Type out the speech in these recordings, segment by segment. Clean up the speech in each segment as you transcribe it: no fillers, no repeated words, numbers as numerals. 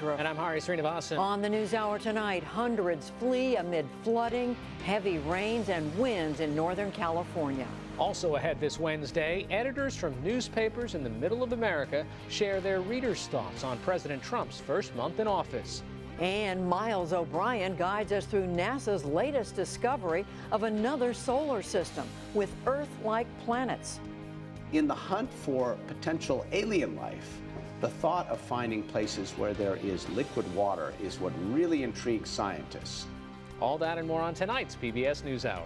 Woodruff. And I'm Hari Srinivasan. On the NewsHour tonight, hundreds flee amid flooding, heavy rains and winds in Northern California. Also ahead this Wednesday, editors from newspapers in the middle of America share their readers' thoughts on President Trump's first month in office. And Miles O'Brien guides us through NASA's latest discovery of another solar system with Earth-like planets. In the hunt for potential alien life, the thought of finding places where there is liquid water is what really intrigues scientists. All that and more on tonight's PBS NewsHour.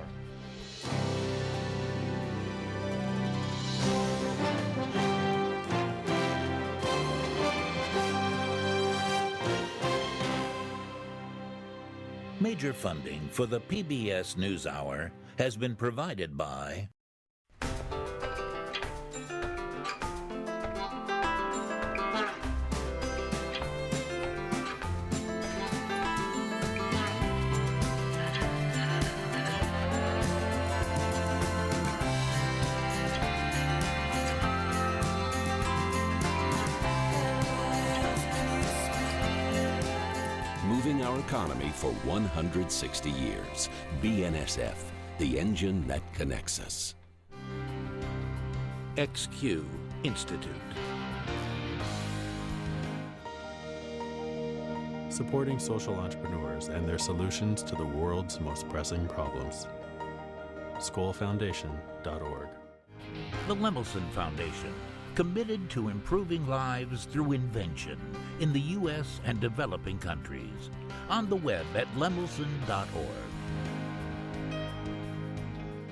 Major funding for the PBS NewsHour has been provided by moving our economy for 160 years. BNSF, the engine that connects us. XQ Institute. Supporting social entrepreneurs and their solutions to the world's most pressing problems. SkollFoundation.org. The Lemelson Foundation, committed to improving lives through invention in the U.S. and developing countries. On the web at lemelson.org.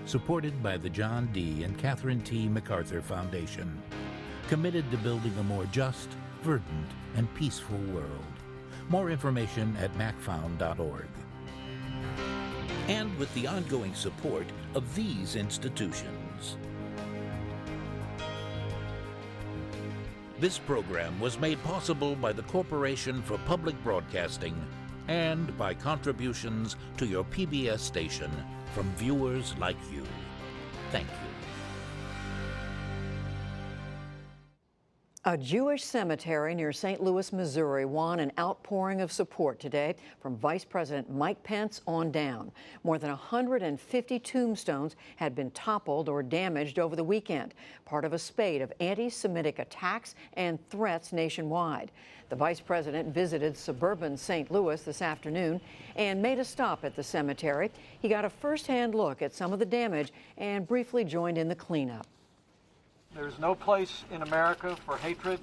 Supported by the John D. and Catherine T. MacArthur Foundation, committed to building a more just, verdant, and peaceful world. More information at macfound.org. And with the ongoing support of these institutions. This program was made possible by the Corporation for Public Broadcasting and by contributions to your PBS station from viewers like you. Thank you. A Jewish cemetery near St. Louis, Missouri won an outpouring of support today from Vice President Mike Pence on down. More than 150 tombstones had been toppled or damaged over the weekend, part of a spate of anti-Semitic attacks and threats nationwide. The Vice President visited suburban St. Louis this afternoon and made a stop at the cemetery. He got a first-hand look at some of the damage and briefly joined in the cleanup. There's no place in America for hatred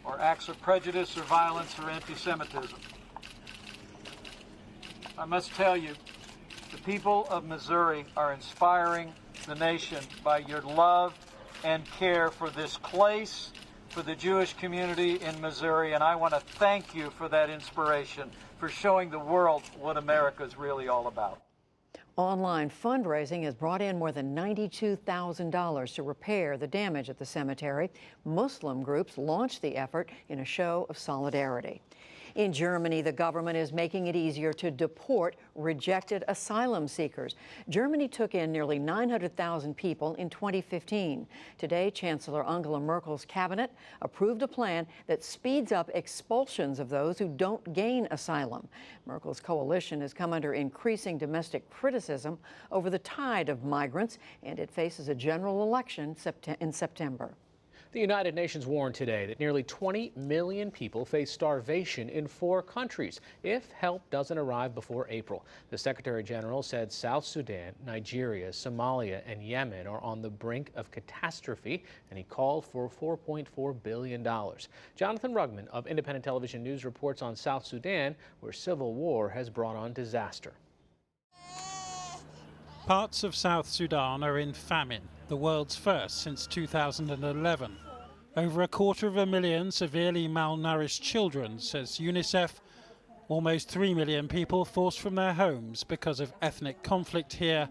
or acts of prejudice or violence or anti-Semitism. I must tell you, the people of Missouri are inspiring the nation by your love and care for this place, for the Jewish community in Missouri, and I want to thank you for that inspiration, for showing the world what America is really all about. Online fundraising has brought in more than $92,000 to repair the damage at the cemetery. Muslim groups launched the effort in a show of solidarity. In Germany, the government is making it easier to deport rejected asylum seekers. Germany took in nearly 900,000 people in 2015. Today, Chancellor Angela Merkel's cabinet approved a plan that speeds up expulsions of those who don't gain asylum. Merkel's coalition has come under increasing domestic criticism over the tide of migrants, and it faces a general election in September. The United Nations warned today that nearly 20 million people face starvation in 4 countries if help doesn't arrive before April. The Secretary General said South Sudan, Nigeria, Somalia, and Yemen are on the brink of catastrophe, and he called for $4.4 billion. Jonathan Rugman of Independent Television News reports on South Sudan, where civil war has brought on disaster. Parts of South Sudan are in famine, the world's first since 2011. Over 250,000 severely malnourished children, says UNICEF. Almost 3 million people forced from their homes because of ethnic conflict here,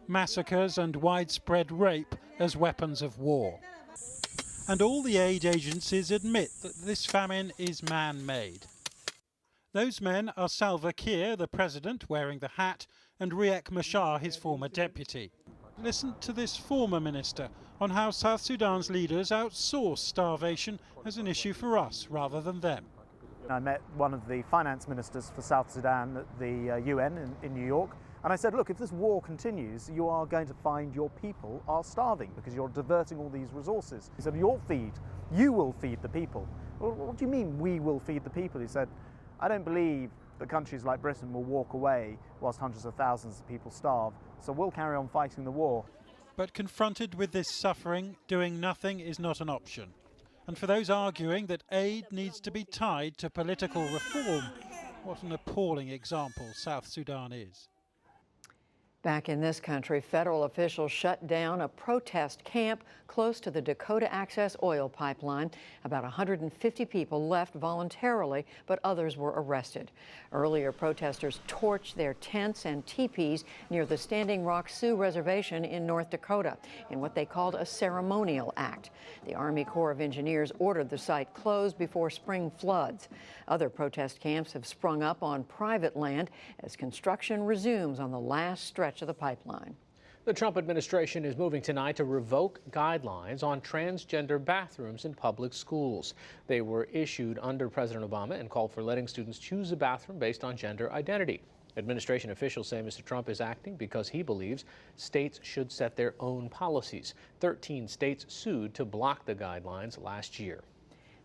massacres and widespread rape as weapons of war. And all the aid agencies admit that this famine is man-made. Those men are Salva Kiir, the president, wearing the hat, and Riek Machar, his former deputy. Listen to this former minister on how South Sudan's leaders outsource starvation as an issue for us rather than them. I met one of the finance ministers for South Sudan at the UN in New York, and I said, look, if this war continues, you are going to find your people are starving because you're diverting all these resources. He said, you will feed the people. Well, what do you mean, we will feed the people? He said, I don't believe that countries like Britain will walk away whilst hundreds of thousands of people starve, so we'll carry on fighting the war. But confronted with this suffering, doing nothing is not an option. And for those arguing that aid needs to be tied to political reform, what an appalling example South Sudan is. Back in this country, federal officials shut down a protest camp close to the Dakota Access oil pipeline. About 150 people left voluntarily, but others were arrested. Earlier, protesters torched their tents and teepees near the Standing Rock Sioux Reservation in North Dakota in what they called a ceremonial act. The Army Corps of Engineers ordered the site closed before spring floods. Other protest camps have sprung up on private land as construction resumes on the last stretch of the pipeline. The Trump administration is moving tonight to revoke guidelines on transgender bathrooms in public schools. They were issued under President Obama and called for letting students choose a bathroom based on gender identity. Administration officials say Mr. Trump is acting because he believes states should set their own policies. 13 states sued to block the guidelines last year.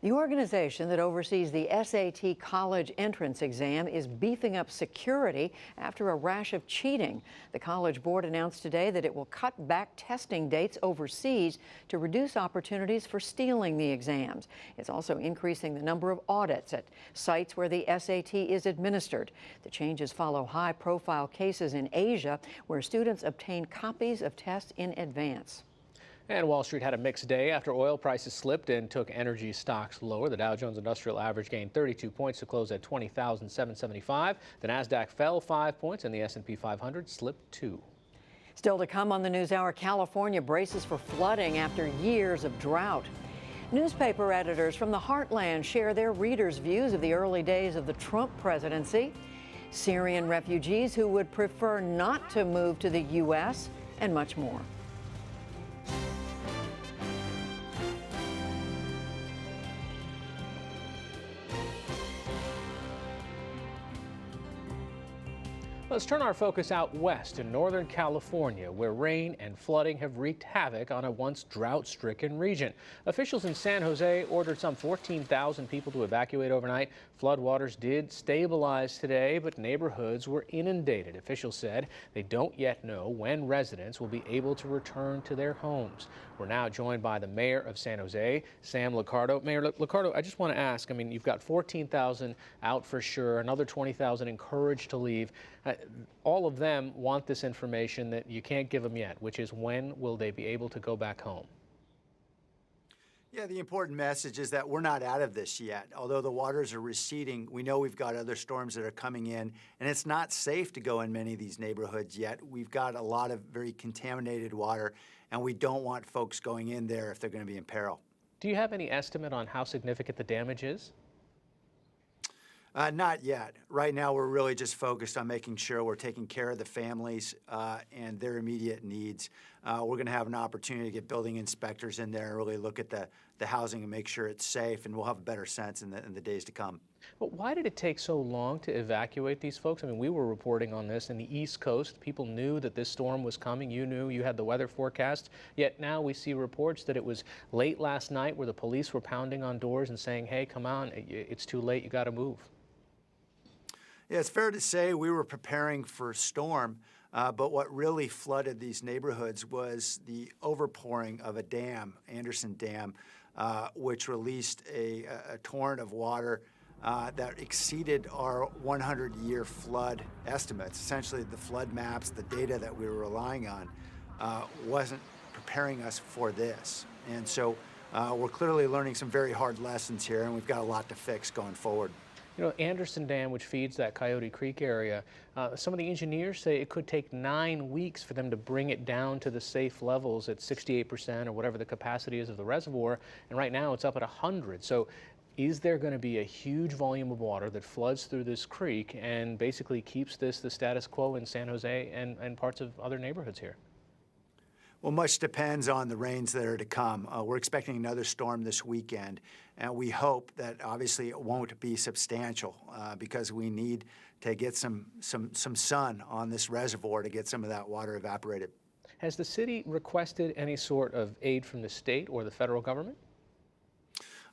The organization that oversees the SAT college entrance exam is beefing up security after a rash of cheating. The College Board announced today that it will cut back testing dates overseas to reduce opportunities for stealing the exams. It's also increasing the number of audits at sites where the SAT is administered. The changes follow high-profile cases in Asia where students obtain copies of tests in advance. And Wall Street had a mixed day after oil prices slipped and took energy stocks lower. The Dow Jones Industrial Average gained 32 points to close at 20,775. The Nasdaq fell 5 points and the S&P 500 slipped 2. Still to come on the NewsHour, California braces for flooding after years of drought. Newspaper editors from the Heartland share their readers' views of the early days of the Trump presidency. Syrian refugees who would prefer not to move to the U.S., and much more. Let's turn our focus out west in Northern California, where rain and flooding have wreaked havoc on a once drought-stricken region. Officials in San Jose ordered some 14,000 people to evacuate overnight. Floodwaters did stabilize today, but neighborhoods were inundated. Officials said they don't yet know when residents will be able to return to their homes. We're now joined by the mayor of San Jose, Sam Liccardo. Mayor Liccardo, I just want to ask, I mean, you've got 14,000 out for sure, another 20,000 encouraged to leave. All of them want this information that you can't give them yet, which is when will they be able to go back home? Yeah, the important message is that we're not out of this yet. Although the waters are receding, we know we've got other storms that are coming in, and it's not safe to go in many of these neighborhoods yet. We've got a lot of very contaminated water, and we don't want folks going in there if they're going to be in peril. Do you have any estimate on how significant the damage is? Not yet. Right now, we're really just focused on making sure we're taking care of the families and their immediate needs. We're going to have an opportunity to get building inspectors in there and really look at the housing and make sure it's safe, and we'll have a better sense in the days to come. But why did it take so long to evacuate these folks? I mean, we were reporting on this in the East Coast. People knew that this storm was coming. You knew, you had the weather forecast. Yet now we see reports that it was late last night where the police were pounding on doors and saying, hey, come on, it's too late, you got to move. Yeah, it's fair to say we were preparing for a storm, but what really flooded these neighborhoods was the overpouring of a dam, Anderson Dam, which released a torrent of water that exceeded our 100-year flood estimates. Essentially, the flood maps, the data that we were relying on, wasn't preparing us for this. And so we're clearly learning some very hard lessons here, and we've got a lot to fix going forward. You know, Anderson Dam, which feeds that Coyote Creek area, some of the engineers say it could take 9 weeks for them to bring it down to the safe levels at 68% or whatever the capacity is of the reservoir, and right now it's up at 100. So is there going to be a huge volume of water that floods through this creek and basically keeps this the status quo in San Jose and parts of other neighborhoods here? Well, much depends on the rains that are to come. We're expecting another storm this weekend, and we hope that obviously it won't be substantial because we need to get some sun on this reservoir to get some of that water evaporated. Has the city requested any sort of aid from the state or the federal government?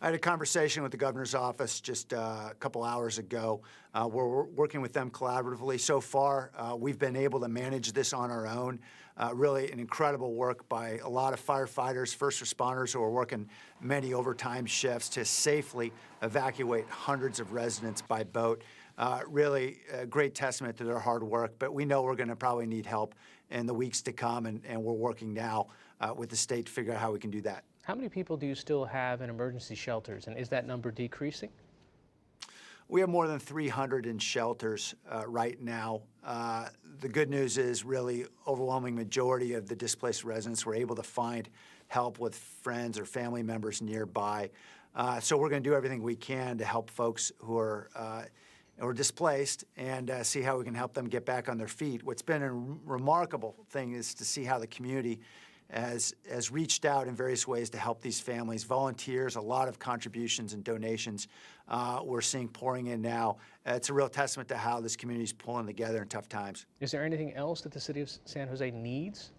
I had a conversation with the governor's office just a couple hours ago. We're working with them collaboratively. So far, we've been able to manage this on our own. Really an incredible work by a lot of firefighters, first responders who are working many overtime shifts to safely evacuate hundreds of residents by boat. Really a great testament to their hard work, but we know we're going to probably need help in the weeks to come, and we're working now with the state to figure out how we can do that. How many people do you still have in emergency shelters, and is that number decreasing? We have more than 300 in shelters right now. The good news is really overwhelming majority of the displaced residents were able to find help with friends or family members nearby. So we're going to do everything we can to help folks who are displaced and see how we can help them get back on their feet. What's been a remarkable thing is to see how the community has reached out in various ways to help these families. Volunteers, a lot of contributions and donations we're seeing pouring in now. It's a real testament to how this community is pulling together in tough times. Is there anything else that the city of San Jose needs?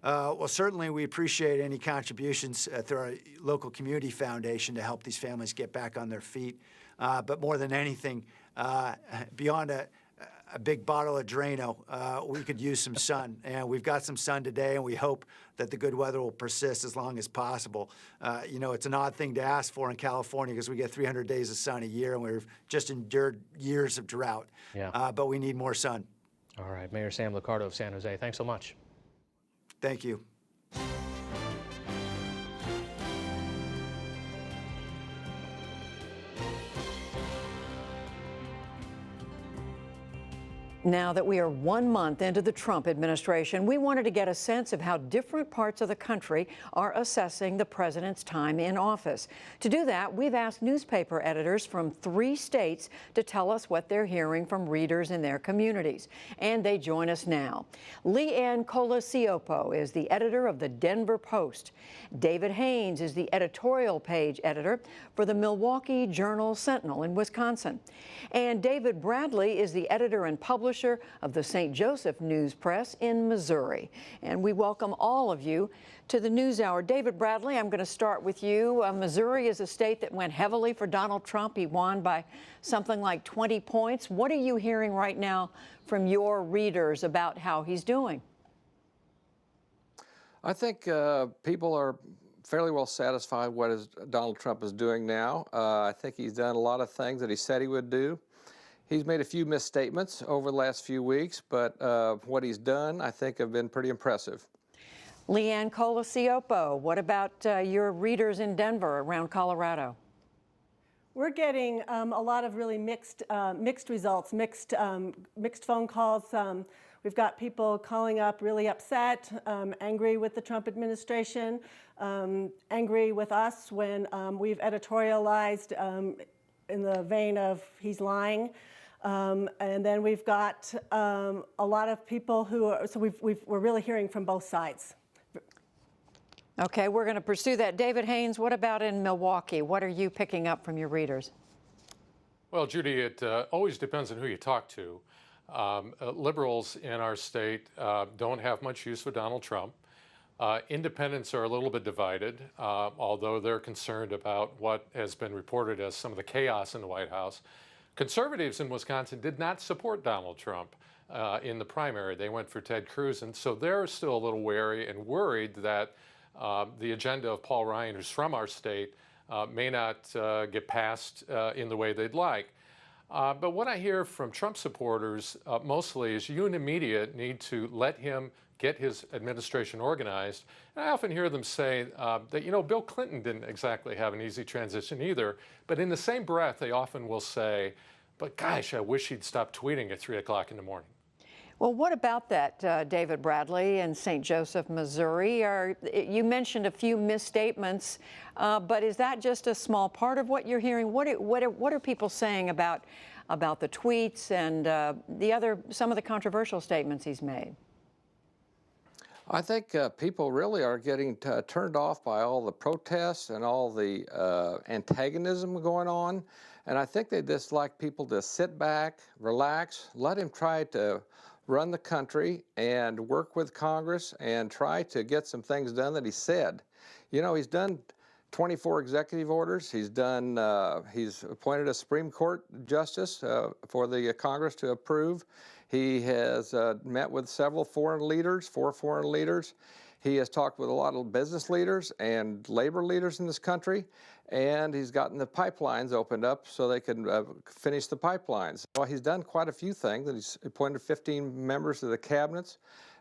Well, certainly we appreciate any contributions through our local community foundation to help these families get back on their feet. But more than anything, beyond a big bottle of Drano, we could use some sun. And we've got some sun today, and we hope that the good weather will persist as long as possible. You know, it's an odd thing to ask for in California because we get 300 days of sun a year, and we've just endured years of drought. Yeah. But we need more sun. All right, Mayor Sam Liccardo of San Jose, thanks so much. Thank you. Now that we are 1 month into the Trump administration, we wanted to get a sense of how different parts of the country are assessing the president's time in office. To do that, we've asked newspaper editors from 3 states to tell us what they're hearing from readers in their communities. And they join us now. Leanne Colasiopo is the editor of the Denver Post. David Haynes is the editorial page editor for the Milwaukee Journal-Sentinel in Wisconsin. And David Bradley is the editor and publisher of the St. Joseph News Press in Missouri. And we welcome all of you to the NewsHour. David Bradley, I'm going to start with you. Missouri is a state that went heavily for Donald Trump. He won by something like 20 points. What are you hearing right now from your readers about how he's doing? I think people are fairly well satisfied what Donald Trump is doing now. I think he's done a lot of things that he said he would do. He's made a few misstatements over the last few weeks, but what he's done, I think, have been pretty impressive. Leanne Colasiopo, what about your readers in Denver around Colorado? We're getting a lot of really mixed results, mixed phone calls. We've got people calling up really upset, angry with the Trump administration, angry with us when we've editorialized in the vein of he's lying. And then we've got a lot of people who are, so we're really hearing from both sides. Okay, we're going to pursue that. David Haynes, what about in Milwaukee? What are you picking up from your readers? Well, Judy, it always depends on who you talk to. Liberals in our state don't have much use for Donald Trump. Independents are a little bit divided, although they're concerned about what has been reported as some of the chaos in the White House. Conservatives in Wisconsin did not support Donald Trump in the primary. They went for Ted Cruz, and so they're still a little wary and worried that the agenda of Paul Ryan, who's from our state, may not get passed in the way they'd like. But what I hear from Trump supporters mostly is you and the media need to let him get his administration organized. And I often hear them say that, you know, Bill Clinton didn't exactly have an easy transition either. But in the same breath, they often will say, but gosh, I wish he'd stop tweeting at 3 o'clock in the morning. Well, what about that, David Bradley in St. Joseph, Missouri? You mentioned a few misstatements, but is that just a small part of what you're hearing? What are people saying about the tweets and some of the controversial statements he's made? I think people really are getting turned off by all the protests and all the antagonism going on. And I think they just like people to sit back, relax, let him try to run the country and work with Congress and try to get some things done that he said. You know, he's done 24 executive orders. He's appointed a Supreme Court justice for the Congress to approve. He has met with several foreign leaders, 4 foreign leaders. He has talked with a lot of business leaders and labor leaders in this country, and he's gotten the pipelines opened up so they can finish the pipelines. Well, he's done quite a few things, and he's appointed 15 members to the cabinets,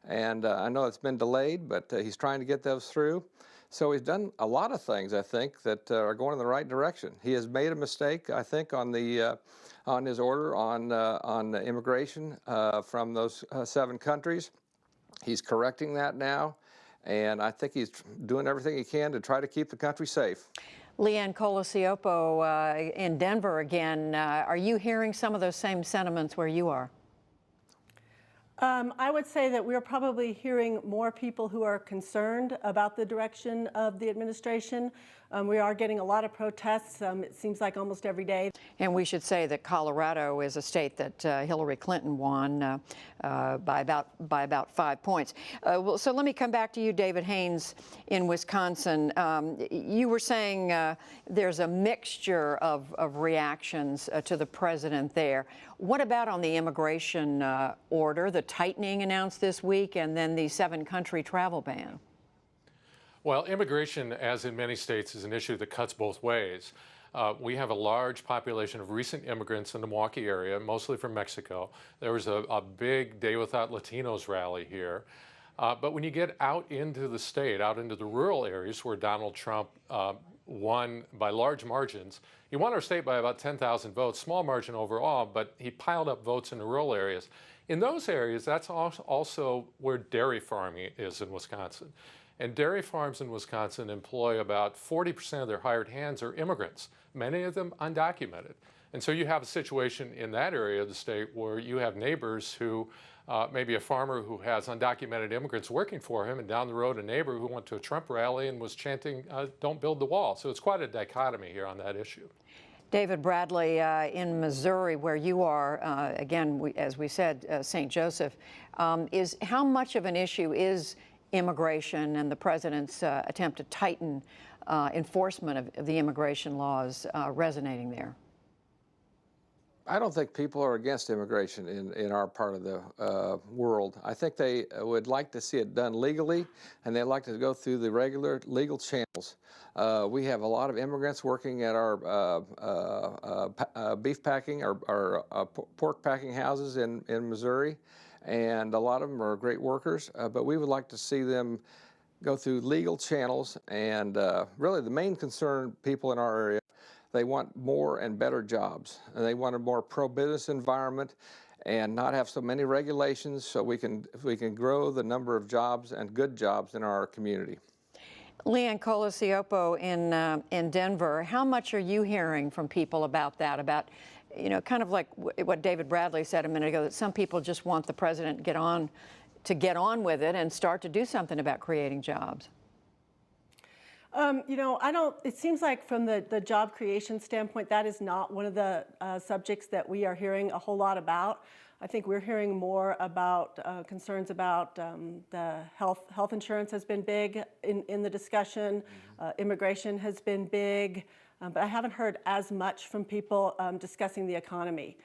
and I know it's been delayed, but he's trying to get those through. So he's done a lot of things, I think, that are going in the right direction. He has made a mistake, I think, on his order on immigration from those 7 countries. He's correcting that now, and I think he's doing everything he can to try to keep the country safe. Leanne Colasiopo in Denver again. Are you hearing some of those same sentiments where you are? I would say that we're probably hearing more people who are concerned about the direction of the administration. We are getting a lot of protests, it seems like almost every day. And we should say that Colorado is a state that Hillary Clinton won by about 5 points. So let me come back to you, David Haynes, in Wisconsin. You were saying there's a mixture of reactions to the president there. What about on the immigration order, the tightening announced this week, and then the 7-country travel ban? Well, immigration, as in many states, is an issue that cuts both ways. We have a large population of recent immigrants in the Milwaukee area, mostly from Mexico. There was a big Day Without Latinos rally here. But when you get out into the state, out into the rural areas where Donald Trump won by large margins, he won our state by about 10,000 votes, small margin overall, but he piled up votes in the rural areas. In those areas, that's also where dairy farming is in Wisconsin. And dairy farms in Wisconsin employ about 40% of their hired hands are immigrants, many of them undocumented. And so you have a situation in that area of the state where you have neighbors who, maybe a farmer who has undocumented immigrants working for him, and down the road a neighbor who went to a Trump rally and was chanting, "Don't build the wall." So it's quite a dichotomy here on that issue. David Bradley, in Missouri, where you are, again, as we said, St. Joseph, is how much of an issue is immigration and the president's attempt to tighten enforcement of the immigration laws resonating there? I don't think people are against immigration in our part of the world. I think they would like to see it done legally, and they'd like to go through the regular legal channels. We have a lot of immigrants working at our beef packing, our pork packing houses in Missouri, and a lot of them are great workers, but we would like to see them go through legal channels. And really the main concern people in our area, they want more and better jobs, and they want a more pro-business environment and not have so many regulations, so we can grow the number of jobs and good jobs in our community. Leanne Colasiopo in Denver, how much are you hearing from people about that, about, you know, kind of like what David Bradley said a minute ago, that some people just want the president to get on with it and start to do something about creating jobs? You know, it seems like from the job creation standpoint, that is not one of the subjects that we are hearing a whole lot about. I think we're hearing more about concerns about the health insurance has been big in the discussion. Immigration has been big, but I haven't heard as much from people discussing the economy.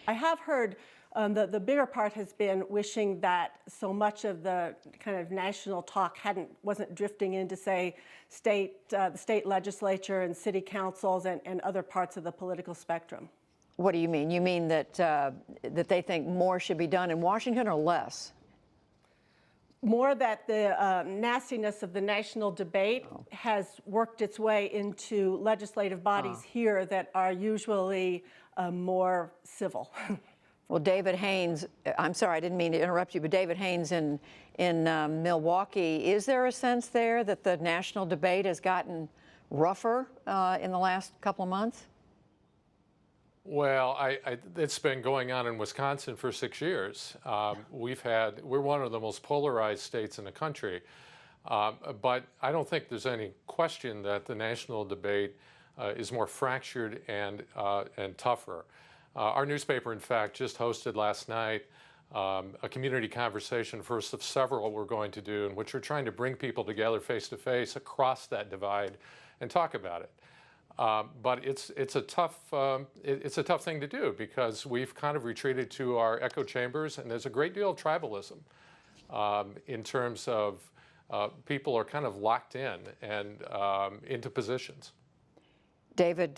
I have heard the bigger part has been wishing that so much of the kind of national talk wasn't drifting into, say, the state legislature and city councils and other parts of the political spectrum. What do you mean? You mean that that they think more should be done in Washington or less? More that the nastiness of the national debate has worked its way into legislative bodies here that are usually more civil. Well, David Haynes, I'm sorry, I didn't mean to interrupt you, but David Haynes in Milwaukee, is there a sense there that the national debate has gotten rougher in the last couple of months? Well, it's been going on in Wisconsin for 6 years. We're one of the most polarized states in the country, but I don't think there's any question that the national debate is more fractured and tougher. Our newspaper, in fact, just hosted last night a community conversation, first of several we're going to do, in which we're trying to bring people together face to face across that divide and talk about it. But it's a tough thing to do because we've kind of retreated to our echo chambers, and there's a great deal of tribalism in terms of people are kind of locked in and into positions. David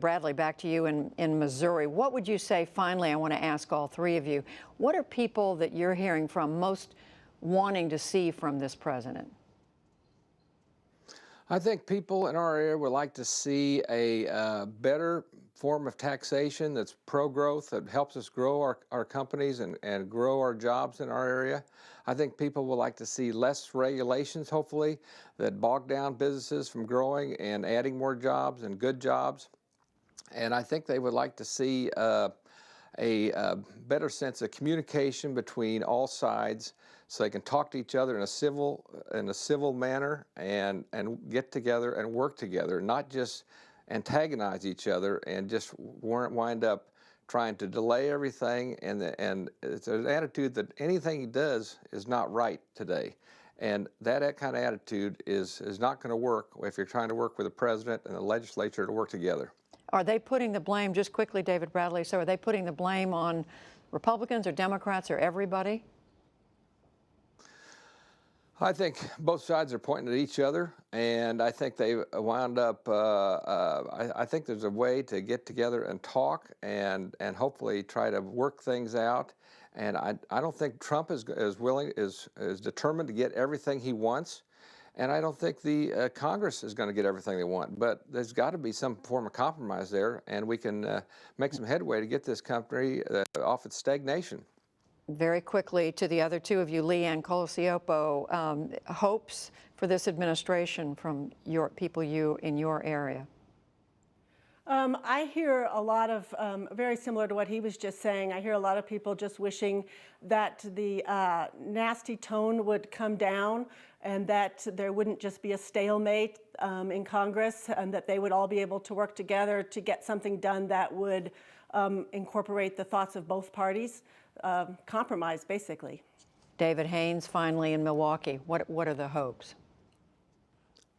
Bradley, back to you in Missouri. What would you say, finally, I want to ask all three of you, what are people that you're hearing from most wanting to see from this president? I think people in our area would like to see a better form of taxation that's pro-growth, that helps us grow our companies and grow our jobs in our area. I think people would like to see less regulations, hopefully, that bog down businesses from growing and adding more jobs and good jobs. And I think they would like to see a better sense of communication between all sides, so they can talk to each other in a civil manner and get together and work together, not just antagonize each other and just wind up trying to delay everything. And it's an attitude that anything he does is not right today. And that kind of attitude is not going to work if you're trying to work with the president and the legislature to work together. Are they putting the blame, just quickly, David Bradley, so are they putting the blame on Republicans or Democrats or everybody? I think both sides are pointing at each other, and I think they wound up, I think there's a way to get together and talk and hopefully try to work things out. And I don't think Trump is determined to get everything he wants. And I don't think the Congress is going to get everything they want, but there's got to be some form of compromise there, and we can make some headway to get this country off its stagnation. Very quickly to the other two of you, Leanne Colasiopo, hopes for this administration from your people in your area. I hear a lot of, very similar to what he was just saying, I hear a lot of people just wishing that the nasty tone would come down and that there wouldn't just be a stalemate in Congress, and that they would all be able to work together to get something done that would incorporate the thoughts of both parties. Compromise, basically. David Haynes, finally in Milwaukee. What are the hopes?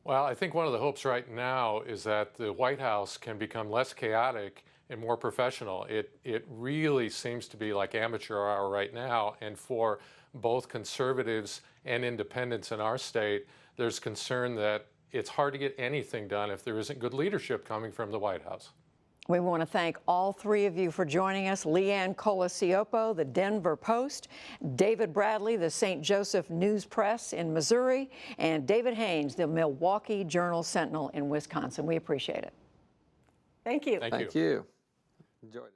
Well, I think one of the hopes right now is that the White House can become less chaotic and more professional. It really seems to be like amateur hour right now, and for both conservatives and independents in our state, there's concern that it's hard to get anything done if there isn't good leadership coming from the White House. We want to thank all three of you for joining us. Leanne Colasiopo, the Denver Post, David Bradley, the St. Joseph News Press in Missouri, and David Haynes, the Milwaukee Journal-Sentinel in Wisconsin. We appreciate it. Thank you. Thank you. Enjoyed it.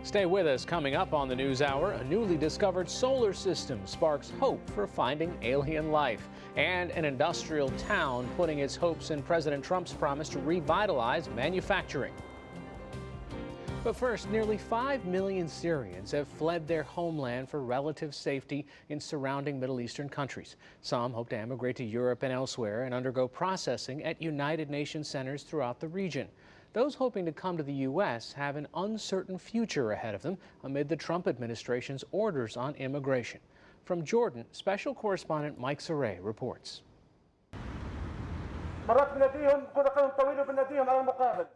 Stay with us. Coming up on the NewsHour, a newly discovered solar system sparks hope for finding alien life, and an industrial town putting its hopes in President Trump's promise to revitalize manufacturing. But first, nearly 5 million Syrians have fled their homeland for relative safety in surrounding Middle Eastern countries. Some hope to emigrate to Europe and elsewhere and undergo processing at United Nations centers throughout the region. Those hoping to come to the U.S. have an uncertain future ahead of them amid the Trump administration's orders on immigration. From Jordan, special correspondent Mike Saray reports.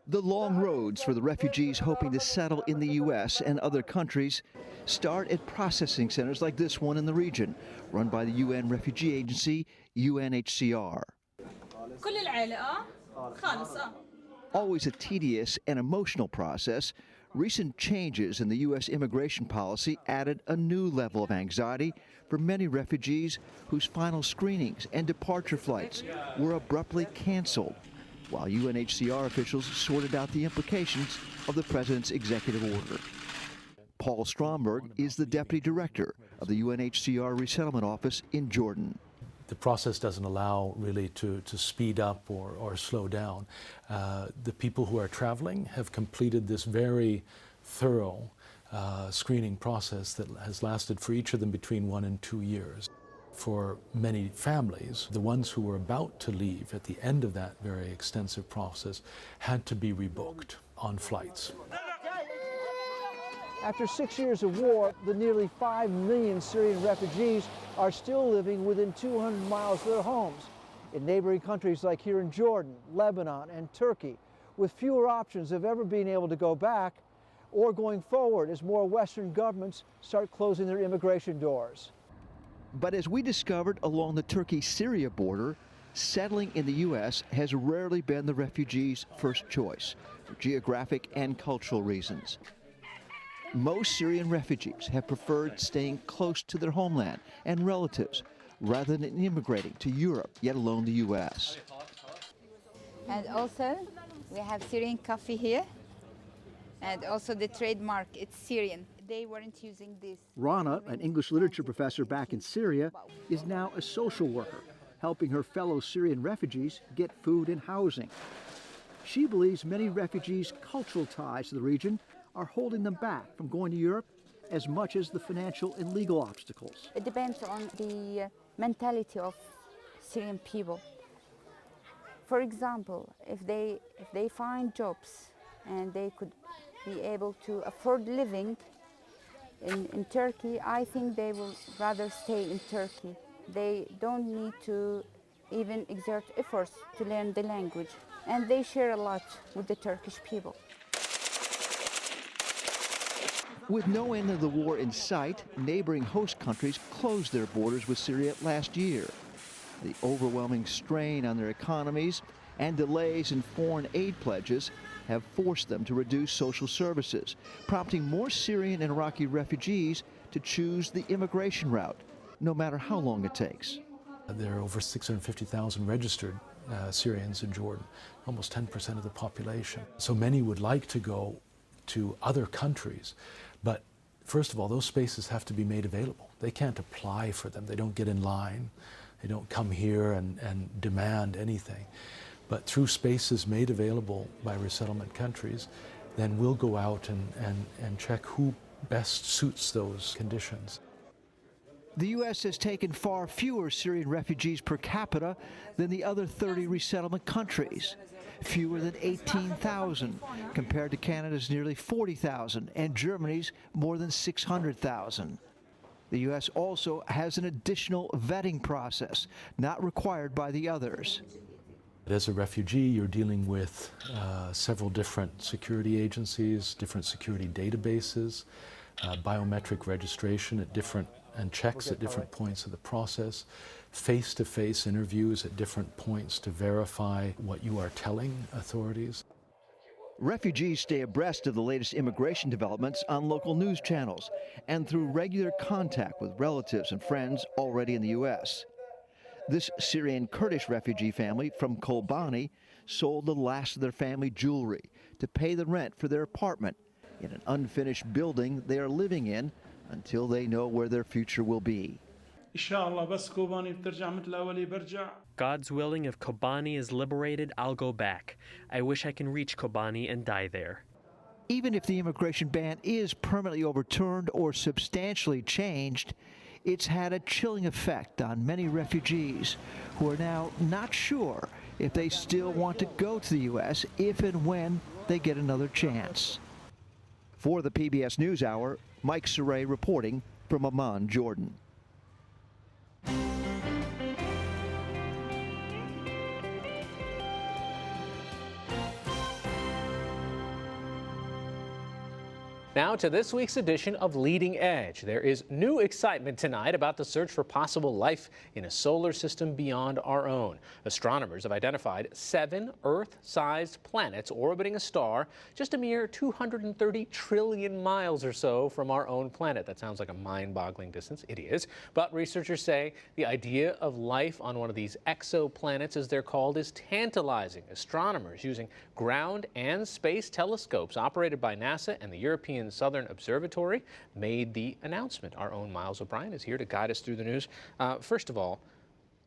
The long roads for the refugees hoping to settle in the U.S. and other countries start at processing centers like this one in the region, run by the UN refugee agency, UNHCR. Always a tedious and emotional process, recent changes in the U.S. immigration policy added a new level of anxiety for many refugees whose final screenings and departure flights were abruptly canceled, while UNHCR officials sorted out the implications of the president's executive order. Paul Stromberg is the deputy director of the UNHCR Resettlement Office in Jordan. The process doesn't allow really to speed up or slow down. The people who are traveling have completed this very thorough screening process that has lasted for each of them between 1 and 2 years. For many families, the ones who were about to leave at the end of that very extensive process had to be rebooked on flights. After 6 years of war, the nearly 5 million Syrian refugees are still living within 200 miles of their homes in neighboring countries like here in Jordan, Lebanon, and Turkey, with fewer options of ever being able to go back or going forward as more Western governments start closing their immigration doors. But as we discovered along the Turkey-Syria border, settling in the U.S. has rarely been the refugees' first choice for geographic and cultural reasons. Most Syrian refugees have preferred staying close to their homeland and relatives rather than immigrating to Europe, yet alone the U.S. And also, we have Syrian coffee here, and also the trademark, it's Syrian. They weren't using this. Rana, an English literature professor back in Syria, is now a social worker, helping her fellow Syrian refugees get food and housing. She believes many refugees' cultural ties to the region are holding them back from going to Europe as much as the financial and legal obstacles. It depends on the mentality of Syrian people. For example, if they find jobs and they could be able to afford living in Turkey, I think they will rather stay in Turkey. They don't need to even exert efforts to learn the language, and they share a lot with the Turkish people. With no end of the war in sight, neighboring host countries closed their borders with Syria last year. The overwhelming strain on their economies and delays in foreign aid pledges have forced them to reduce social services, prompting more Syrian and Iraqi refugees to choose the immigration route, no matter how long it takes. There are over 650,000 registered Syrians in Jordan, almost 10% of the population. So many would like to go to other countries, but first of all, those spaces have to be made available. They can't apply for them. They don't get in line. They don't come here and demand anything. But through spaces made available by resettlement countries, then we'll go out and check who best suits those conditions. The U.S. has taken far fewer Syrian refugees per capita than the other 30 resettlement countries, fewer than 18,000 compared to Canada's nearly 40,000 and Germany's more than 600,000. The U.S. also has an additional vetting process not required by the others. As a refugee, you're dealing with several different security agencies, different security databases, biometric registration at different and checks at different points of the process, face-to-face interviews at different points to verify what you are telling authorities. Refugees stay abreast of the latest immigration developments on local news channels and through regular contact with relatives and friends already in the U.S. This Syrian Kurdish refugee family from Kobani sold the last of their family jewelry to pay the rent for their apartment in an unfinished building they are living in until they know where their future will be. God's willing, if Kobani is liberated, I'll go back. I wish I can reach Kobani and die there. Even if the immigration ban is permanently overturned or substantially changed, it's had a chilling effect on many refugees who are now not sure if they still want to go to the U.S. if and when they get another chance. For the PBS NewsHour, Mike Saray reporting from Amman, Jordan. Now to this week's edition of Leading Edge. There is new excitement tonight about the search for possible life in a solar system beyond our own. Astronomers have identified 7 Earth-sized planets orbiting a star just a mere 230 trillion miles or so from our own planet. That sounds like a mind-boggling distance. It is. But researchers say the idea of life on one of these exoplanets, as they're called, is tantalizing. Astronomers using ground and space telescopes operated by NASA and the European Smithsonian Southern Observatory made the announcement. Our own Miles O'Brien is here to guide us through the news. First of all,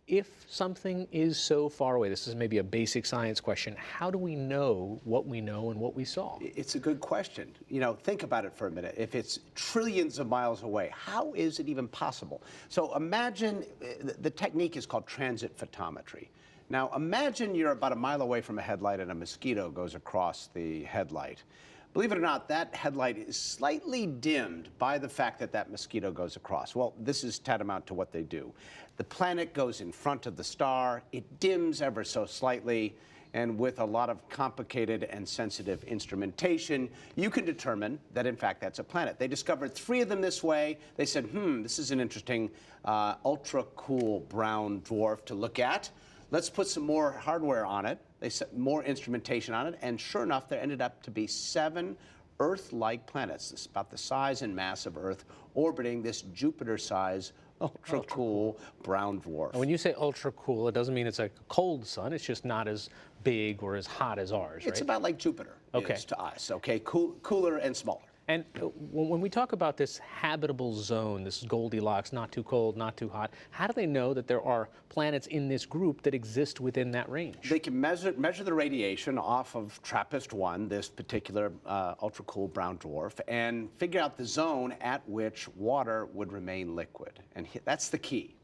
if something is so far away, this is maybe a basic science question, how do we know and what we saw? It's a good question. You know, think about it for a minute. If it's trillions of miles away, how is it even possible? So imagine, the technique is called transit photometry. Now imagine you're about a mile away from a headlight and a mosquito goes across the headlight. Believe it or not, that headlight is slightly dimmed by the fact that that mosquito goes across. Well, this is tantamount to what they do. The planet goes in front of the star, it dims ever so slightly, and with a lot of complicated and sensitive instrumentation, you can determine that, in fact, that's a planet. They discovered 3 of them this way. They said, this is an interesting ultra-cool brown dwarf to look at. Let's put some more hardware on it. They set more instrumentation on it, and sure enough, there ended up to be 7 Earth-like planets, this about the size and mass of Earth, orbiting this Jupiter-sized, ultra-cool brown dwarf. And when you say ultra-cool, it doesn't mean it's like a cold sun. It's just not as big or as hot as ours, right? It's about like Jupiter is to us, okay? Cooler and smaller. And when we talk about this habitable zone, this Goldilocks, not too cold, not too hot, how do they know that there are planets in this group that exist within that range? They can measure the radiation off of TRAPPIST-1, this particular ultra-cool brown dwarf, and figure out the zone at which water would remain liquid. And that's the key.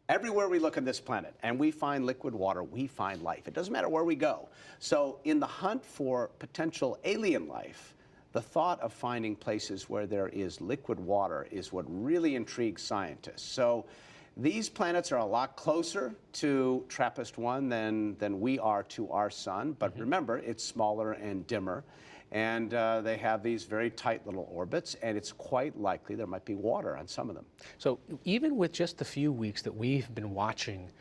Everywhere we look on this planet and we find liquid water, we find life. It doesn't matter where we go. So in the hunt for potential alien life, the thought of finding places where there is liquid water is what really intrigues scientists. So these planets are a lot closer to TRAPPIST-1 than we are to our sun. But remember, it's smaller and dimmer. And they have these very tight little orbits, and it's quite likely there might be water on some of them. So even with just the few weeks that we've been watching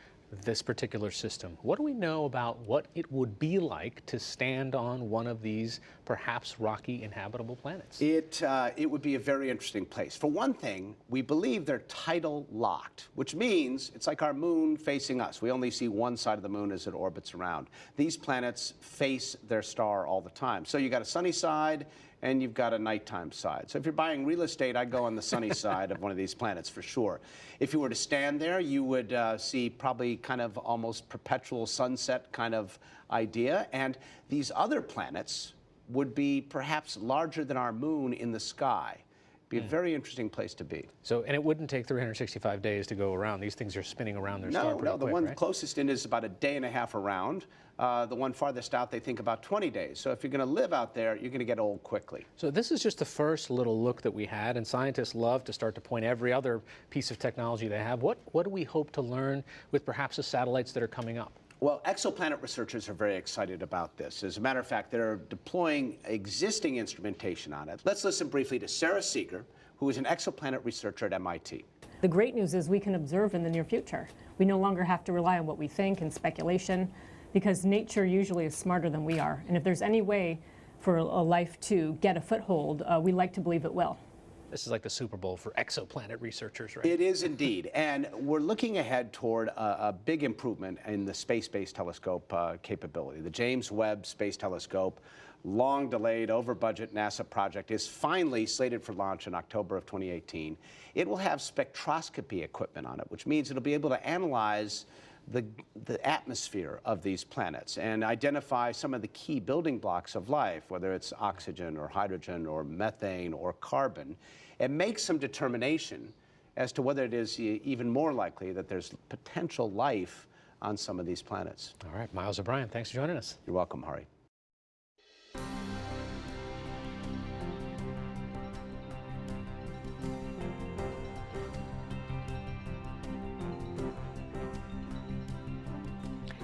this particular system, what do we know about what it would be like to stand on one of these perhaps rocky inhabitable planets? It would be a very interesting place. For one thing, we believe they're tidal locked, which means it's like our moon facing us. We only see one side of the moon as it orbits around. These planets face their star all the time. So you got a sunny side and you've got a nighttime side. So if you're buying real estate, I'd go on the sunny side of one of these planets for sure. If you were to stand there, you would see probably kind of almost perpetual sunset kind of idea. And these other planets would be perhaps larger than our moon in the sky. Be a very interesting place to be. So, and it wouldn't take 365 days to go around. These things are spinning around their star pretty quick, the one right? closest in is about a day and a half around. The one farthest out, they think about 20 days. So if you're going to live out there, you're going to get old quickly. So this is just the first little look that we had, and scientists love to start to point every other piece of technology they have. What do we hope to learn with perhaps the satellites that are coming up? Well, exoplanet researchers are very excited about this. As a matter of fact, they're deploying existing instrumentation on it. Let's listen briefly to Sarah Seeger, who is an exoplanet researcher at MIT. The great news is we can observe in the near future. We no longer have to rely on what we think and speculation, because nature usually is smarter than we are. And if there's any way for a life to get a foothold, we like to believe it will. This is like the Super Bowl for exoplanet researchers, right? It is indeed. And we're looking ahead toward a big improvement in the space-based telescope capability. The James Webb Space Telescope, long delayed, over budget NASA project, is finally slated for launch in October of 2018. It will have spectroscopy equipment on it, which means it'll be able to analyze the atmosphere of these planets and identify some of the key building blocks of life, whether it's oxygen or hydrogen or methane or carbon, and make some determination as to whether it is even more likely that there's potential life on some of these planets. All right, Miles O'Brien, thanks for joining us. You're welcome, Hari.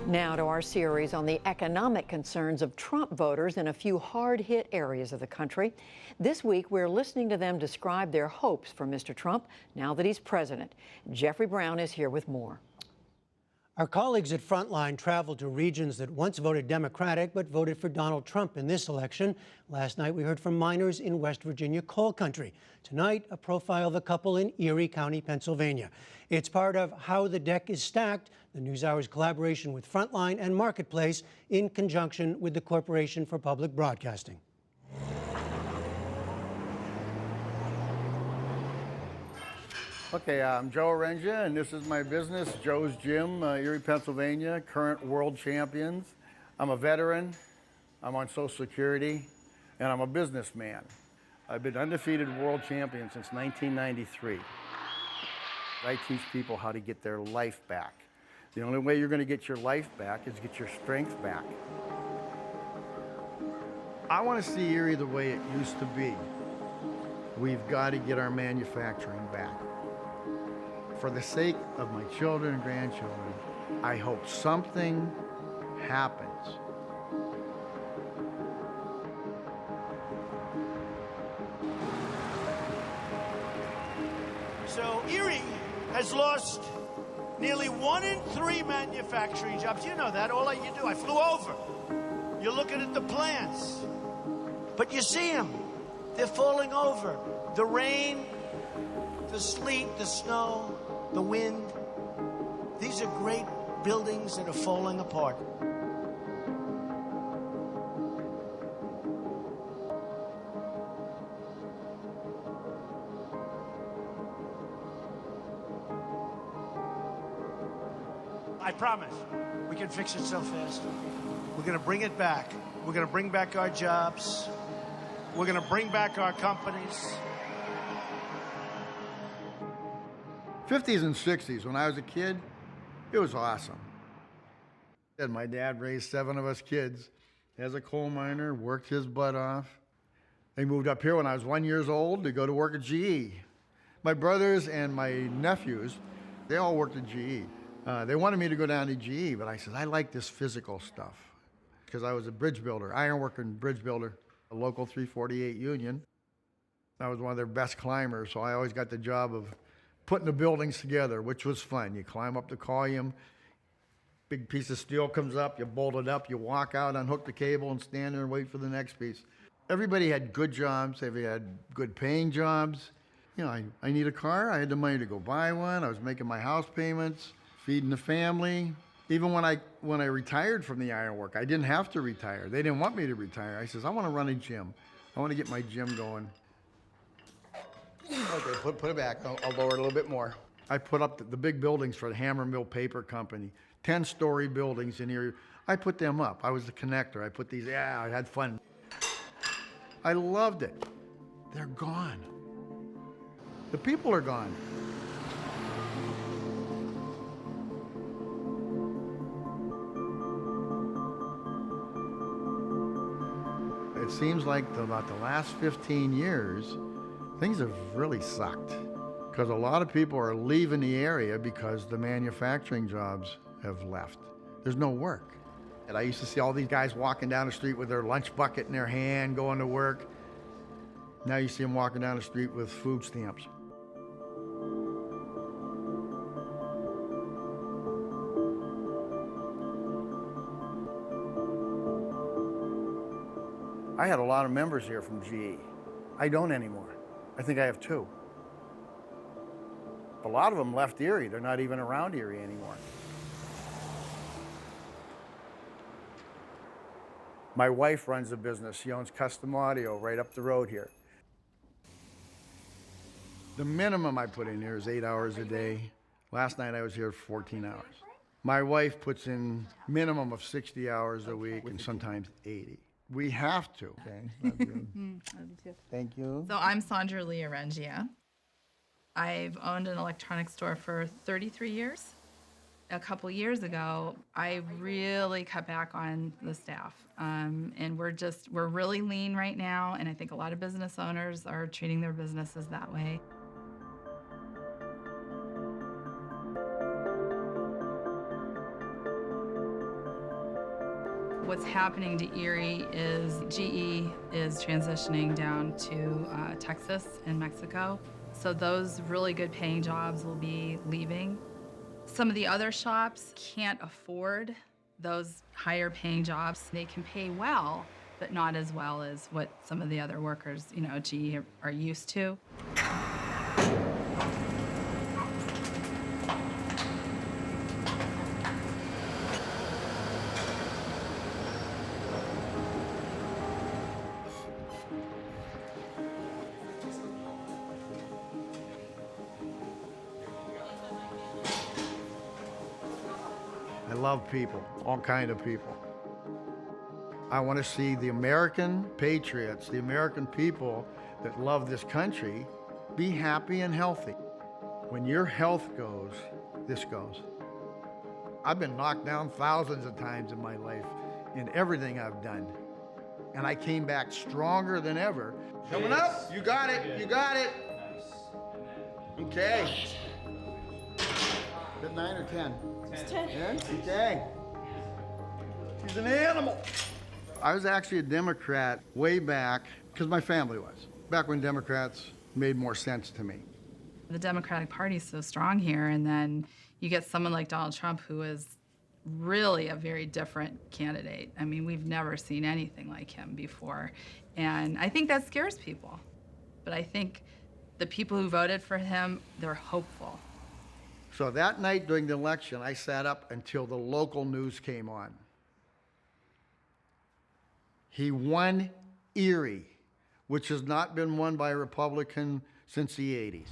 Now to our series on the economic concerns of Trump voters in a few hard-hit areas of the country. This week, we're listening to them describe their hopes for Mr. Trump now that he's president. Jeffrey Brown is here with more. Our colleagues at Frontline traveled to regions that once voted Democratic but voted for Donald Trump in this election. Last night, we heard from miners in West Virginia coal country. Tonight, a profile of a couple in Erie County, Pennsylvania. It's part of How the Deck is Stacked, the NewsHour's collaboration with Frontline and Marketplace in conjunction with the Corporation for Public Broadcasting. Okay, I'm Joe Arengia, and this is my business, Joe's Gym, Erie, Pennsylvania, current world champions. I'm a veteran, I'm on Social Security, and I'm a businessman. I've been undefeated world champion since 1993. I teach people how to get their life back. The only way you're going to get your life back is get your strength back. I want to see Erie the way it used to be. We've got to get our manufacturing back. For the sake of my children and grandchildren, I hope something happens. So Erie has lost nearly 1 in 3 manufacturing jobs. You know that, all you do. I flew over. You're looking at the plants. But you see them. They're falling over. The rain, the sleet, the snow, the wind. These are great buildings that are falling apart. I promise, we can fix it so fast. We're going to bring it back. We're going to bring back our jobs. We're going to bring back our companies. 50s and 60s, when I was a kid, it was awesome. And my dad raised 7 of us kids. As a coal miner, worked his butt off. They moved up here when I was 1 year old to go to work at GE. My brothers and my nephews, they all worked at GE. They wanted me to go down to GE, but I said, I like this physical stuff. Because I was a bridge builder, ironworker and bridge builder, a local 348 union. I was one of their best climbers, so I always got the job of putting the buildings together, which was fun. You climb up the column, big piece of steel comes up, you bolt it up, you walk out, unhook the cable, and stand there and wait for the next piece. Everybody had good jobs, everybody had good paying jobs. You know, I need a car, I had the money to go buy one, I was making my house payments, feeding the family. Even when I retired from the ironwork, I didn't have to retire. They didn't want me to retire. I says, I want to run a gym. I want to get my gym going. Okay, put it back. I'll lower it a little bit more. I put up the big buildings for the Hammer Mill Paper Company, 10-story buildings in here. I put them up. I was the connector. I put these, I had fun. I loved it. They're gone. The people are gone. It seems like about the last 15 years, things have really sucked. Because a lot of people are leaving the area because the manufacturing jobs have left. There's no work. And I used to see all these guys walking down the street with their lunch bucket in their hand, going to work. Now you see them walking down the street with food stamps. I had a lot of members here from GE. I don't anymore. I think I have 2. A lot of them left Erie. They're not even around Erie anymore. My wife runs a business. She owns Custom Audio right up the road here. The minimum I put in here is 8 hours a day. Last night I was here 14 hours. My wife puts in minimum of 60 hours a week and sometimes 80. We have to. Okay. Thank you. So I'm Sandra Lee Arengia. I've owned an electronics store for 33 years. A couple years ago, I really cut back on the staff. And we're really lean right now, and I think a lot of business owners are treating their businesses that way. What's happening to Erie is GE is transitioning down to Texas and Mexico. So those really good paying jobs will be leaving. Some of the other shops can't afford those higher paying jobs. They can pay well, but not as well as what some of the other workers, GE are used to. I love people, all kind of people. I want to see the American patriots, the American people that love this country, be happy and healthy. When your health goes, this goes. I've been knocked down thousands of times in my life in everything I've done. And I came back stronger than ever. Coming up, you got it, you got it. Okay. Is it 9 or 10? It's 10. Yeah? Okay. She's an animal. I was actually a Democrat way back, because my family was, back when Democrats made more sense to me. The Democratic Party is so strong here, and then you get someone like Donald Trump, who is really a very different candidate. I mean, we've never seen anything like him before, and I think that scares people. But I think the people who voted for him, they're hopeful. So that night during the election, I sat up until the local news came on. He won Erie, which has not been won by a Republican since the 80s.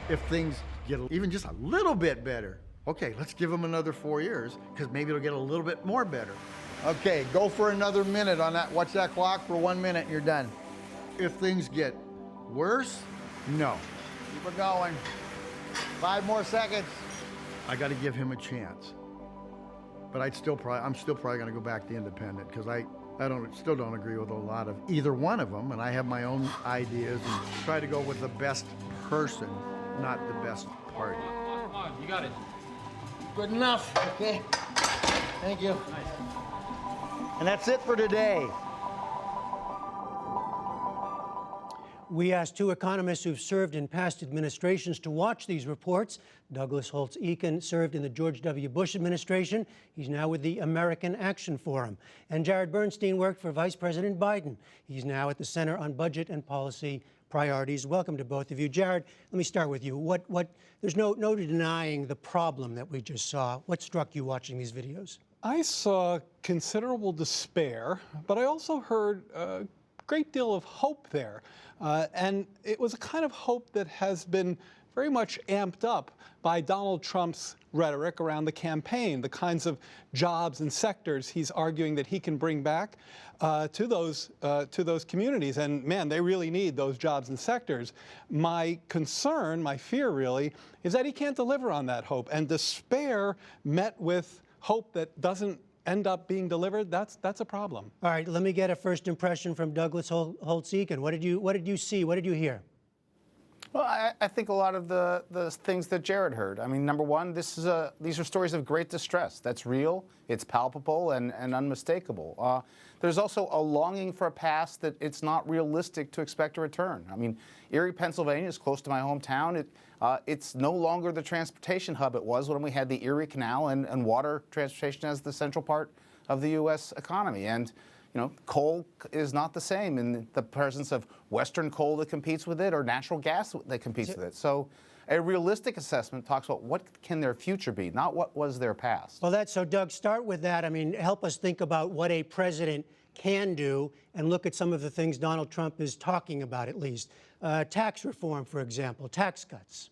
If things get even just a little bit better, okay, let's give him another 4 years, because maybe it'll get a little bit more better. Okay, go for another minute on that. Watch that clock for 1 minute and you're done. If things get worse, no. Keep it going. 5 more seconds. I got to give him a chance. But I'm still probably going to go back to independent, because I still don't agree with a lot of either one of them, and I have my own ideas and try to go with the best person, not the best party. Come on, you got it. Good enough. Okay. Thank you. Nice. And that's it for today. We asked 2 economists who've served in past administrations to watch these reports. Douglas Holtz-Eakin served in the George W. Bush administration. He's now with the American Action Forum. And Jared Bernstein worked for Vice President Biden. He's now at the Center on Budget and Policy Priorities. Welcome to both of you. Jared, let me start with you. There's no denying the problem that we just saw. What struck you watching these videos? I saw considerable despair, but I also heard a great deal of hope there. And it was a kind of hope that has been very much amped up by Donald Trump's rhetoric around the campaign, the kinds of jobs and sectors he's arguing that he can bring back to those communities. And man, they really need those jobs and sectors. My concern, my fear really, is that he can't deliver on that hope. And despair met with hope that doesn't end up being delivered, that's a problem. All right, let me get a first impression from Douglas Holtz-Eakin. What did you see? What did you hear? Well, I think a lot of the things that Jared heard. I mean, number one, these are stories of great distress. That's real, it's palpable, and unmistakable. There's also a longing for a past that it's not realistic to expect to return. I mean, Erie, Pennsylvania is close to my hometown. It's no longer the transportation hub it was when we had the Erie Canal and water transportation as the central part of the U.S. economy. And you know, coal is not the same in the presence of Western coal that competes with it or natural gas that competes with it. So a realistic assessment talks about what can their future be, not what was their past. Well, so Doug, start with that. I mean, help us think about what a president can do and look at some of the things Donald Trump is talking about, at least. Tax reform, for example, tax cuts.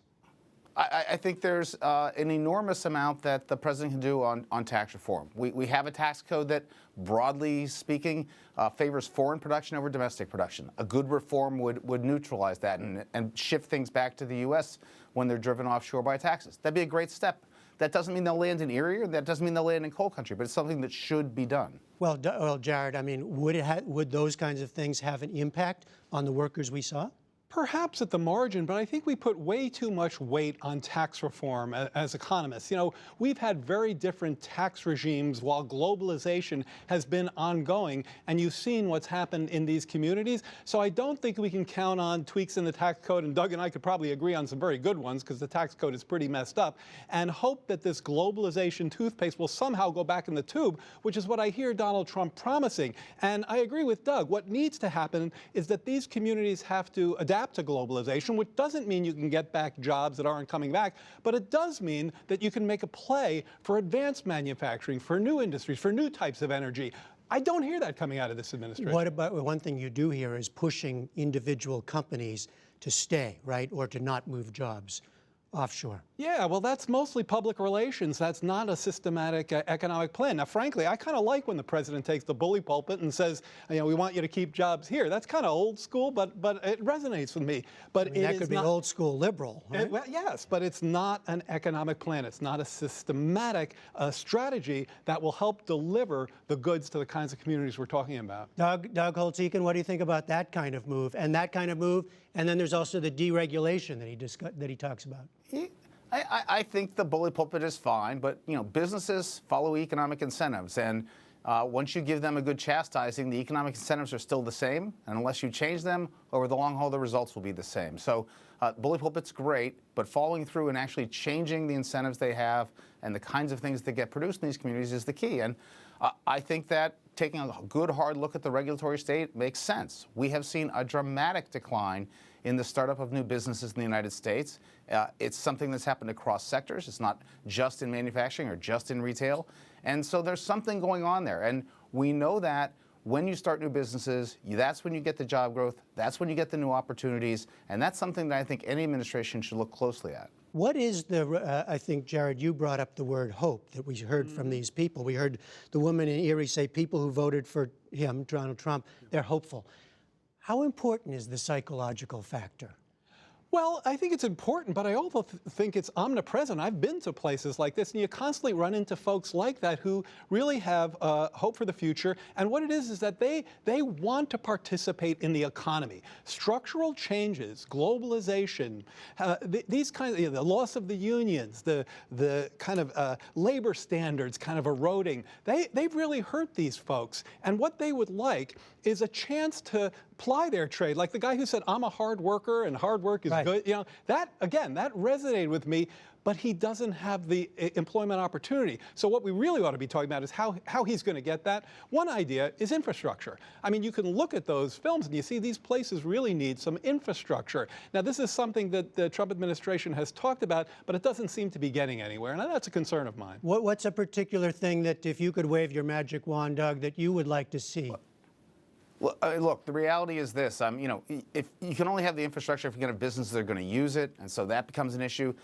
I think there's an enormous amount that the president can do on tax reform. We have a tax code that, broadly speaking, favors foreign production over domestic production. A good reform would neutralize that and shift things back to the U.S. when they're driven offshore by taxes. That'd be a great step. That doesn't mean they'll land in Erie, or that doesn't mean they'll land in coal country, but it's something that should be done. Well, Jared, I mean, would those kinds of things have an impact on the workers we saw? Perhaps at the margin, but I think we put way too much weight on tax reform as economists. You know, we've had very different tax regimes while globalization has been ongoing, and you've seen what's happened in these communities. So I don't think we can count on tweaks in the tax code, and Doug and I could probably agree on some very good ones because the tax code is pretty messed up, and hope that this globalization toothpaste will somehow go back in the tube, which is what I hear Donald Trump promising. And I agree with Doug. What needs to happen is that these communities have to adapt to globalization, which doesn't mean you can get back jobs that aren't coming back, but it does mean that you can make a play for advanced manufacturing, for new industries, for new types of energy. I don't hear that coming out of this administration. What about one thing you do hear is pushing individual companies to stay, right, or to not move jobs offshore. Yeah, well, that's mostly public relations. That's not a systematic economic plan. Now, frankly, I kind of like when the president takes the bully pulpit and says, you know, we want you to keep jobs here. That's kind of old school, but it resonates with me. But I mean, that could be old school liberal, right? Well, yes, but it's not an economic plan. It's not a systematic strategy that will help deliver the goods to the kinds of communities we're talking about. Doug Holtz-Eakin, what do you think about that kind of move? And that kind of move, and then there's also the deregulation that he talks about. I think the bully pulpit is fine, but businesses follow economic incentives, and once you give them a good chastising, the economic incentives are still the same, and unless you change them, over the long haul, the results will be the same. So bully pulpit's great, but following through and actually changing the incentives they have and the kinds of things that get produced in these communities is the key. And I think that taking a good hard look at the regulatory state makes sense. We have seen a dramatic decline in the startup of new businesses in the United States. It's something that's happened across sectors. It's not just in manufacturing or just in retail. And so there's something going on there. And we know that when you start new businesses, that's when you get the job growth, that's when you get the new opportunities, and that's something that I think any administration should look closely at. What is I think, Jared, you brought up the word hope that we heard from these people. We heard the woman in Erie say people who voted for him, Donald Trump, they're hopeful. How important is the psychological factor? Well, I think it's important, but I also think it's omnipresent. I've been to places like this, and you constantly run into folks like that who really have hope for the future. And what it is that they want to participate in the economy. Structural changes, globalization, these kinds of, the loss of the unions, the kind of labor standards kind of eroding, they've really hurt these folks. And what they would like is a chance to ply their trade. Like the guy who said, I'm a hard worker and hard work is good. You know, that, again, that resonated with me, but he doesn't have the employment opportunity. So what we really ought to be talking about is how he's going to get that. One idea is infrastructure. I mean, you can look at those films and you see these places really need some infrastructure. Now, this is something that the Trump administration has talked about, but it doesn't seem to be getting anywhere, and that's a concern of mine. What's a particular thing that, if you could wave your magic wand, Doug, that you would like to see? Well, look, the reality is this, if you can only have the infrastructure if you're going to have businesses that are going to use it, and so that becomes an issue.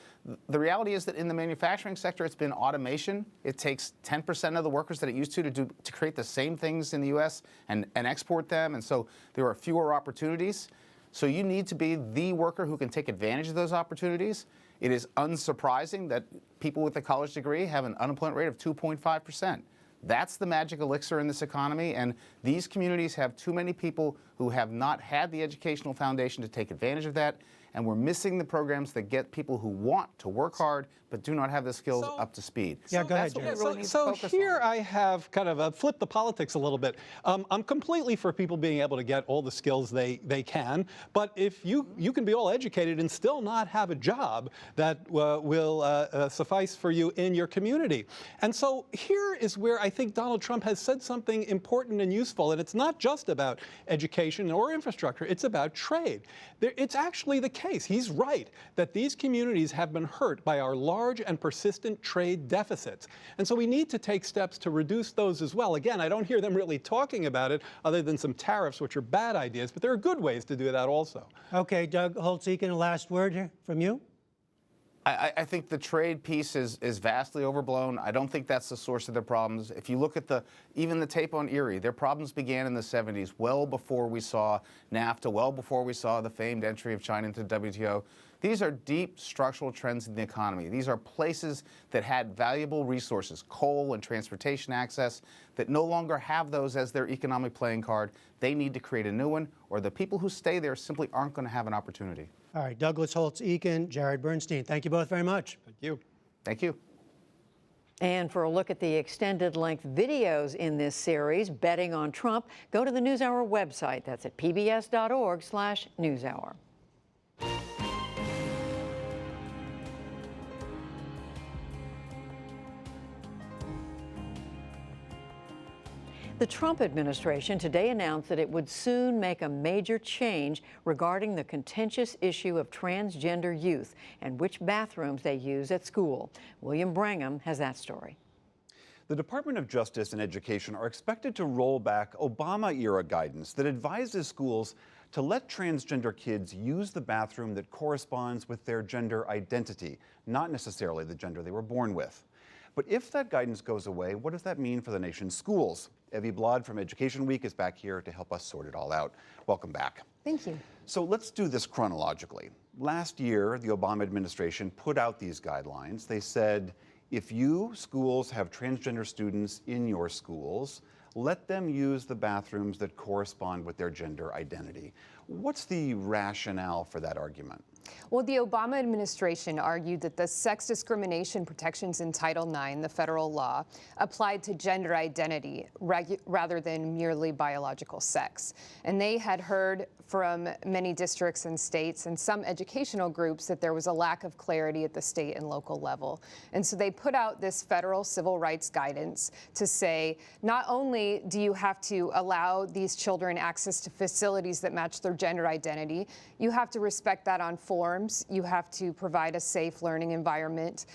The reality is that in the manufacturing sector, it's been automation. It takes 10% of the workers that it used to create the same things in the U.S. and export them, and so there are fewer opportunities. So you need to be the worker who can take advantage of those opportunities. It is unsurprising that people with a college degree have an unemployment rate of 2.5%. That's the magic elixir in this economy, and these communities have too many people who have not had the educational foundation to take advantage of that, and we're missing the programs that get people who want to work hard but do not have the skills up to speed. Yeah, go ahead, Jared. So here I have kind of flipped the politics a little bit. I'm completely for people being able to get all the skills they can, but if you can be all educated and still not have a job that will suffice for you in your community. And so here is where I think Donald Trump has said something important and useful, and it's not just about education or infrastructure, it's about trade. It's actually the case. He's right that these communities have been hurt by our large and persistent trade deficits. And so we need to take steps to reduce those as well. Again, I don't hear them really talking about it other than some tariffs, which are bad ideas, but there are good ways to do that also. Okay, Doug Holtz-Eakin, a last word here from you. I think the trade piece is vastly overblown. I don't think that's the source of their problems. If you look at even the tape on Erie, their problems began in the 70s, well before we saw NAFTA, well before we saw the famed entry of China into the WTO. These are deep structural trends in the economy. These are places that had valuable resources, coal and transportation access, that no longer have those as their economic playing card. They need to create a new one, or the people who stay there simply aren't going to have an opportunity. All right, Douglas Holtz-Eakin, Jared Bernstein, thank you both very much. Thank you. Thank you. And for a look at the extended length videos in this series, Betting on Trump, go to the NewsHour website. That's at pbs.org/newshour. The Trump administration today announced that it would soon make a major change regarding the contentious issue of transgender youth and which bathrooms they use at school. William Brangham has that story. The Department of Justice and Education are expected to roll back Obama-era guidance that advises schools to let transgender kids use the bathroom that corresponds with their gender identity, not necessarily the gender they were born with. But if that guidance goes away, what does that mean for the nation's schools? Evie Blad from Education Week is back here to help us sort it all out. Welcome back. Thank you. So let's do this chronologically. Last year, the Obama administration put out these guidelines. They said, if you, schools, have transgender students in your schools, let them use the bathrooms that correspond with their gender identity. What's the rationale for that argument? Well, the Obama administration argued that the sex discrimination protections in Title IX, the federal law, applied to gender identity rather than merely biological sex. And they had heard from many districts and states and some educational groups that there was a lack of clarity at the state and local level. And so they put out this federal civil rights guidance to say, not only do you have to allow these children access to facilities that match their gender identity, you have to respect that on forms. You have to provide a safe learning environment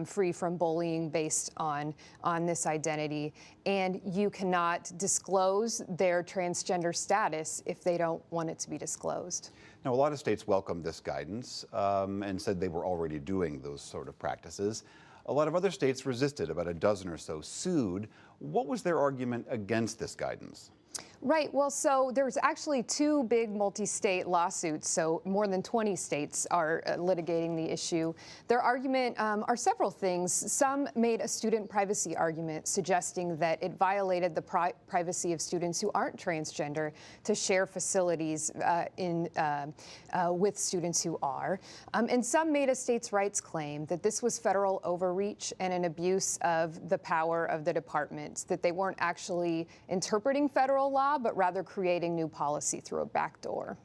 free from bullying based on this identity. And you cannot disclose their transgender status if they don't want it to be disclosed. Now, a lot of states welcomed this guidance and said they were already doing those sort of practices. A lot of other states resisted, about a dozen or so sued. What was their argument against this guidance? Right. Well, so there's actually two big multi-state lawsuits. So more than 20 states are litigating the issue. Their argument are several things. Some made a student privacy argument suggesting that it violated the privacy of students who aren't transgender to share facilities with students who are. And some made a states' rights claim that this was federal overreach and an abuse of the power of the department, that they weren't actually interpreting federal law, but rather creating new policy through a back door.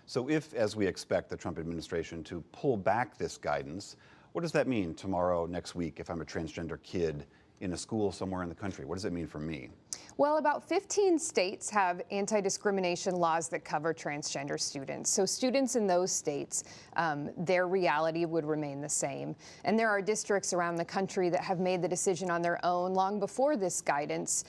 So if, as we expect, the Trump administration to pull back this guidance, what does that mean tomorrow, next week, if I'm a transgender kid in a school somewhere in the country? What does it mean for me? Well, about 15 states have anti-discrimination laws that cover transgender students. So students in those states, their reality would remain the same. And there are districts around the country that have made the decision on their own long before this guidance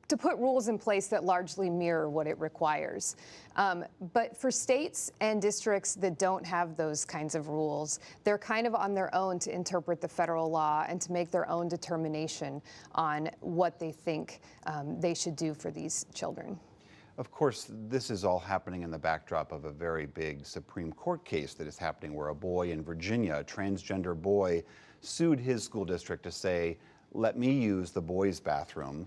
to put rules in place that largely mirror what it requires. But for states and districts that don't have those kinds of rules, they're kind of on their own to interpret the federal law and to make their own determination on what they think they should do for these children. Of course, this is all happening in the backdrop of a very big Supreme Court case that is happening where a boy in Virginia, a transgender boy, sued his school district to say, let me use the boys' bathroom.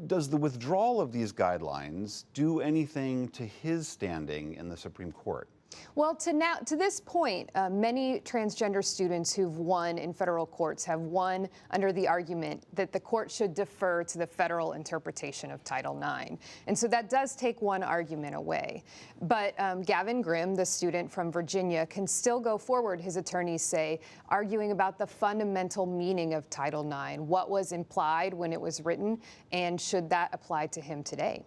Does the withdrawal of these guidelines do anything to his standing in the Supreme Court? Well, to this point, many transgender students who've won in federal courts have won under the argument that the court should defer to the federal interpretation of Title IX. And so that does take one argument away. But Gavin Grimm, the student from Virginia, can still go forward, his attorneys say, arguing about the fundamental meaning of Title IX, what was implied when it was written, and should that apply to him today?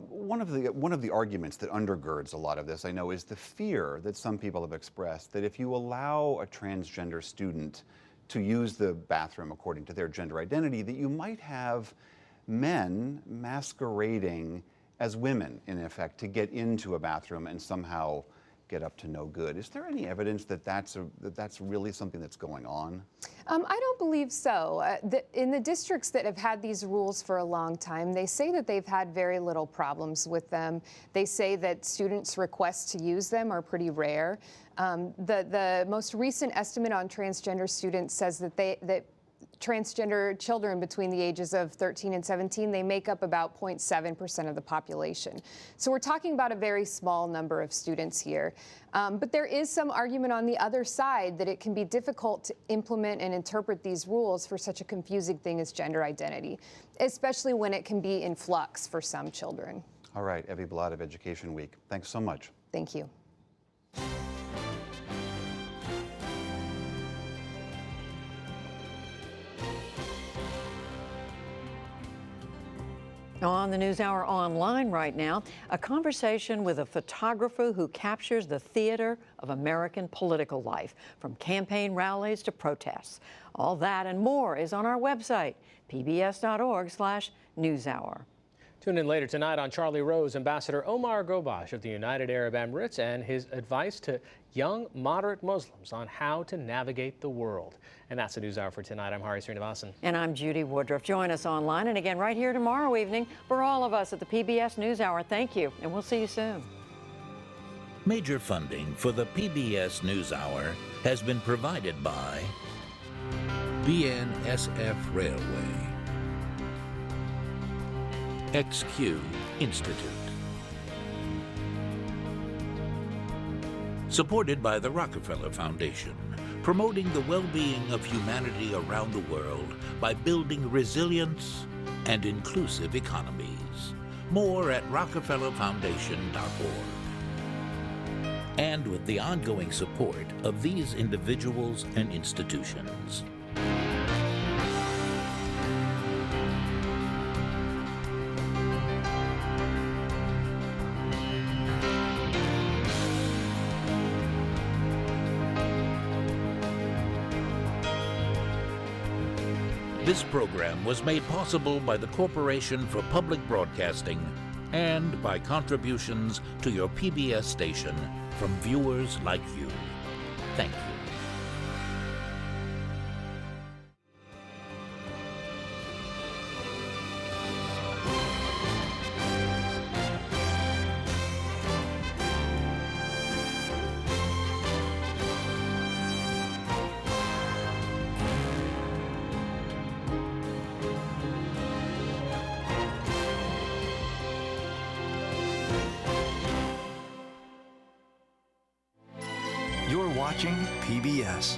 One of the arguments that undergirds a lot of this, I know, is the fear that some people have expressed that if you allow a transgender student to use the bathroom according to their gender identity, that you might have men masquerading as women, in effect, to get into a bathroom and somehow get up to no good. Is there any evidence that that's really something that's going on? I don't believe so. In the districts that have had these rules for a long time, they say that they've had very little problems with them. They say that students' requests to use them are pretty rare. The most recent estimate on transgender students says that transgender children between the ages of 13 and 17, they make up about 0.7% of the population. So we're talking about a very small number of students here. But there is some argument on the other side that it can be difficult to implement and interpret these rules for such a confusing thing as gender identity, especially when it can be in flux for some children. All right, Evie Blad of Education Week. Thanks so much. Thank you. On the NewsHour Online right now, a conversation with a photographer who captures the theater of American political life, from campaign rallies to protests. All that and more is on our website, pbs.org/newshour. Tune in later tonight on Charlie Rose, Ambassador Omar Gobash of the United Arab Emirates and his advice to young moderate Muslims on how to navigate the world. And that's the News Hour for tonight. I'm Hari Srinivasan. And I'm Judy Woodruff. Join us online and again right here tomorrow evening. For all of us at the PBS NewsHour, thank you, and we'll see you soon. Major funding for the PBS NewsHour has been provided by BNSF Railway, XQ Institute, supported by the Rockefeller Foundation, promoting the well-being of humanity around the world by building resilience and inclusive economies. More at rockefellerfoundation.org. And with the ongoing support of these individuals and institutions. This program was made possible by the Corporation for Public Broadcasting and by contributions to your PBS station from viewers like you. Thank you. You're watching PBS.